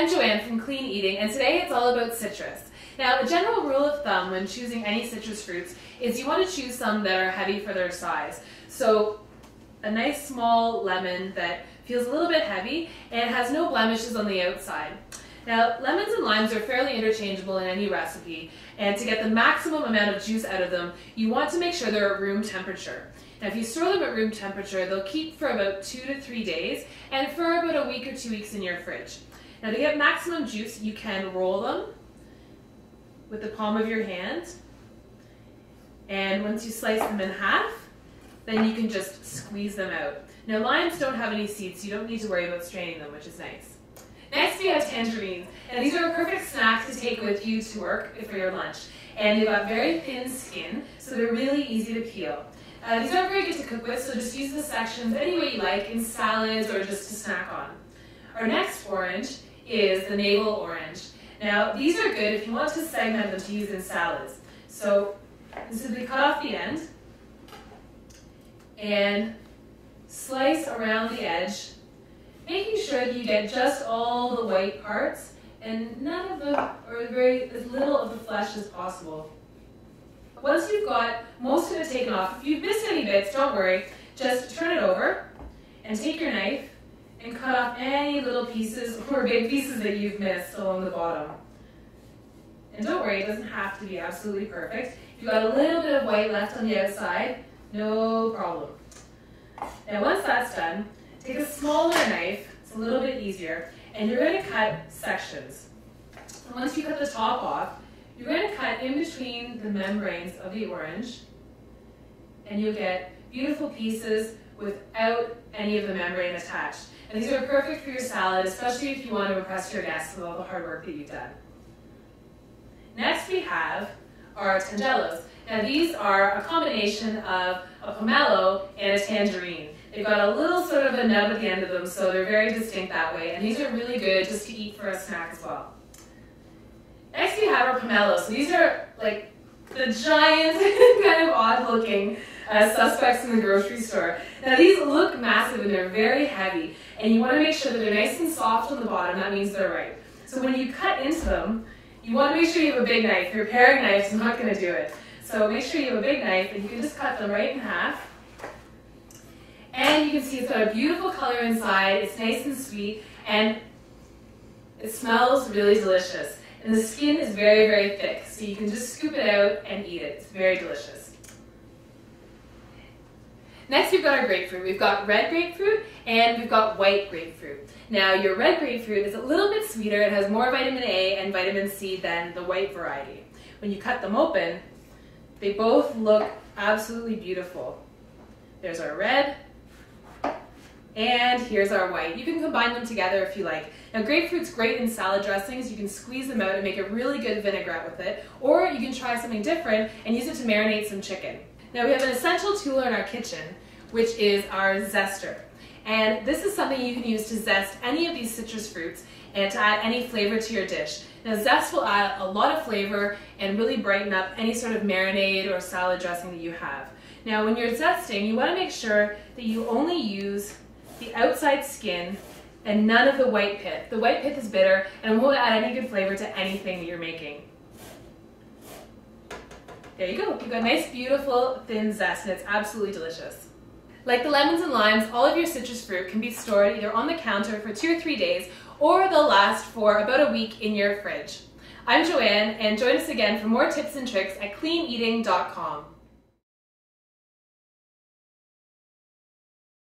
I'm Joanne from Clean Eating, and today it's all about citrus. Now, a general rule of thumb when choosing any citrus fruits is you want to choose some that are heavy for their size. So a nice small lemon that feels a little bit heavy and has no blemishes on the outside. Now, lemons and limes are fairly interchangeable in any recipe, and to get the maximum amount of juice out of them, you want to make sure they're at room temperature. Now, if you store them at room temperature, they'll keep for about 2 to 3 days and for about a week or 2 weeks in your fridge. Now, to get maximum juice, you can roll them with the palm of your hand, and once you slice them in half, then you can just squeeze them out. Now, limes don't have any seeds, so you don't need to worry about straining them, which is nice. Next, we have tangerines, and these are a perfect snack to take with you to work for your lunch. And they've got very thin skin, so they're really easy to peel. These aren't very good to cook with, so just use the sections any way you like, in salads or just to snack on. Our next orange is the navel orange. Now, these are good if you want to segment them to use in salads. So, simply cut off the end and slice around the edge, making sure that you get just all the white parts and none of the, or as little of the flesh as possible. Once you've got most of it taken off, if you've missed any bits, don't worry. Just turn it over and take your knife and cut off any little pieces or big pieces that you've missed along the bottom. And don't worry, it doesn't have to be absolutely perfect. If you've got a little bit of white left on the outside, no problem. Now once that's done, take a smaller knife, it's a little bit easier, and you're going to cut sections. And once you cut the top off, you're going to cut in between the membranes of the orange, and you'll get beautiful pieces without any of the membrane attached. And these are perfect for your salad, especially if you want to impress your guests with all the hard work that you've done. Next we have our tangelos. Now these are a combination of a pomelo and a tangerine. They've got a little sort of a nub at the end of them, so they're very distinct that way. And these are really good just to eat for a snack as well. Next we have our pomelos. So these are like the giant, kind of odd-looking suspects in the grocery store. Now these look massive and they're very heavy, and you want to make sure that they're nice and soft on the bottom. That means they're ripe. So when you cut into them, you want to make sure you have a big knife. Your paring knife's not going to do it. So make sure you have a big knife, and you can just cut them right in half. And you can see it's got a beautiful color inside. It's nice and sweet, and it smells really delicious. And the skin is very, very thick, so you can just scoop it out and eat it. It's very delicious. Next, we've got our grapefruit. We've got red grapefruit and we've got white grapefruit. Now, your red grapefruit is a little bit sweeter. It has more vitamin A and vitamin C than the white variety. When you cut them open, they both look absolutely beautiful. There's our red, and here's our white. You can combine them together if you like. Now, grapefruit's great in salad dressings. You can squeeze them out and make a really good vinaigrette with it, or you can try something different and use it to marinate some chicken. Now, we have an essential tool in our kitchen, which is our zester. And this is something you can use to zest any of these citrus fruits and to add any flavor to your dish. Now, zest will add a lot of flavor and really brighten up any sort of marinade or salad dressing that you have. Now, when you're zesting, you want to make sure that you only use the outside skin and none of the white pith. The white pith is bitter and won't add any good flavor to anything that you're making. There you go. You've got nice, beautiful, thin zest, and it's absolutely delicious. Like the lemons and limes, all of your citrus fruit can be stored either on the counter for 2 or 3 days, or they'll last for about a week in your fridge. I'm Joanne, and join us again for more tips and tricks at cleaneating.com.